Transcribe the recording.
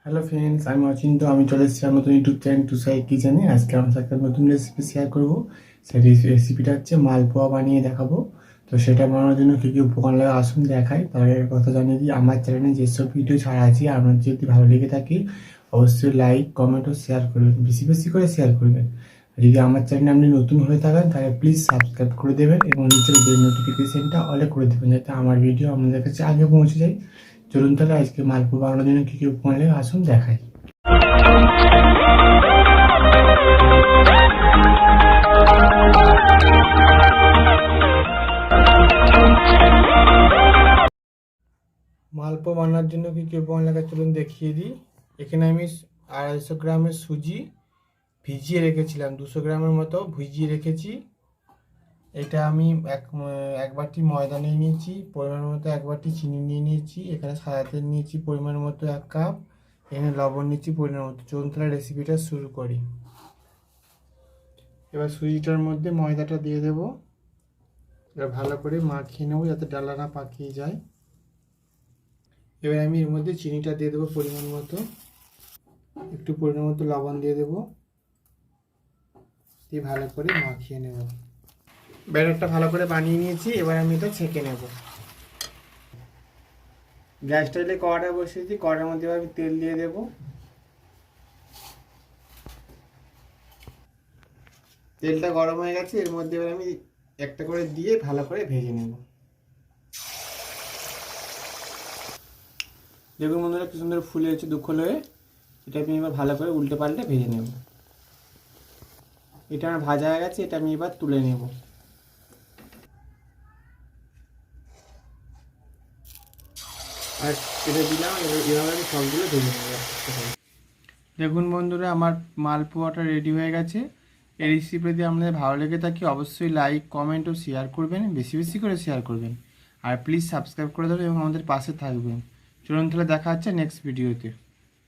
Hello friends, আমি অচিন্ত। আমি চলে এসেছি আমার নতুন ইউটিউব চ্যানেল টু সাই কিচেনে। আজকে আমার সাথে একটা নতুন রেসিপি শেয়ার করবো। সেই রেসিপিটা হচ্ছে মালপোয়া বানিয়ে দেখাবো। তো সেটা বানানোর জন্য কী কী উপকরণ লাগে আসুন দেখাই। তার আগে কথা জানিয়ে দিই, আমার চ্যানেলে যেসব ভিডিও ছাড়া আছে আপনার যদি ভালো লেগে থাকে অবশ্যই লাইক কমেন্ট ও শেয়ার করবেন, বেশি বেশি করে শেয়ার করবেন। আর যদি আমার চ্যানেলে আপনি নতুন হয়ে থাকেন তাহলে প্লিজ সাবস্ক্রাইব করে দেবেন এবং নিচের বেল নোটিফিকেশনটা অলে করে দেবেন, যাতে আমার ভিডিও আপনাদের কাছে আগে পৌঁছে যায়। চলুন তাহলে আজকে মালপোয়া বানানোর জন্য কী কী উপকরণ লাগে আসুন দেখাই। মালপোয়া বানানোর জন্য কী কী উপকরণ লাগে চলুন দেখিয়ে দিই। এখানে আমি 250 গ্রামের সুজি ভিজিয়ে রেখেছিলাম, 200 গ্রামের মতো ভিজিয়ে রেখেছি। এটা আমি এক বাটি ময়দা নিয়ে নিয়েছি, পরিমাণ মতো এক বাটি চিনি নিয়ে নিয়েছি, এখানে সাদা তেল নিয়েছি পরিমাণ মতো 1 কাপ, এখানে লবণ নিচ্ছি পরিমাণ মতো। চলুন তাহলে রেসিপিটা শুরু করি। এবার সুজিটার মধ্যে ময়দাটা দিয়ে দেবো, এবার ভালো করে মাখিয়ে নেবো যাতে ডালা না পাকিয়ে যায়। এবার আমি এর মধ্যে চিনিটা দিয়ে দেবো পরিমাণ মতো, একটু পরিমাণ মতো লবণ দিয়ে দেবো, দিয়ে ভালো করে মাখিয়ে নেব। ব্যাটারটা ভালো করে বানিয়ে নিয়েছি, এবার আমি এটা ছেঁকে নেব। গ্যাসটা এলে কড়াটা বসিয়েছি, কড়ার মধ্যে আমি তেল দিয়ে দেব। তেলটা গরম হয়ে গেছে, এর মধ্যে এবার আমি একটা করে দিয়ে ভালো করে ভেজে নেব। দেখুন বন্ধুরা কি সুন্দর ফুলে হয়েছে দুঃখল হয়ে। এটা আমি এবার ভালো করে উল্টে পাল্টে ভেজে নেব। এটা আমার ভাজা হয়ে গেছে, এটা আমি এবার তুলে নেব। আর এটা দিলাম, এভাবে আমি সবগুলো ভেজে নেব। দেখুন বন্ধুরা আমার মালপোয়াটা রেডি হয়ে গেছে। এই রেসিপি যদি আপনাদের ভালো লেগে থাকে অবশ্যই লাইক কমেন্ট ও শেয়ার করবেন, বেশি বেশি করে শেয়ার করবেন। আর প্লিজ সাবস্ক্রাইব করে দেবেন এবং আমাদের পাশে থাকবেন। চলুন তাহলে দেখা হচ্ছে নেক্সট ভিডিওতে।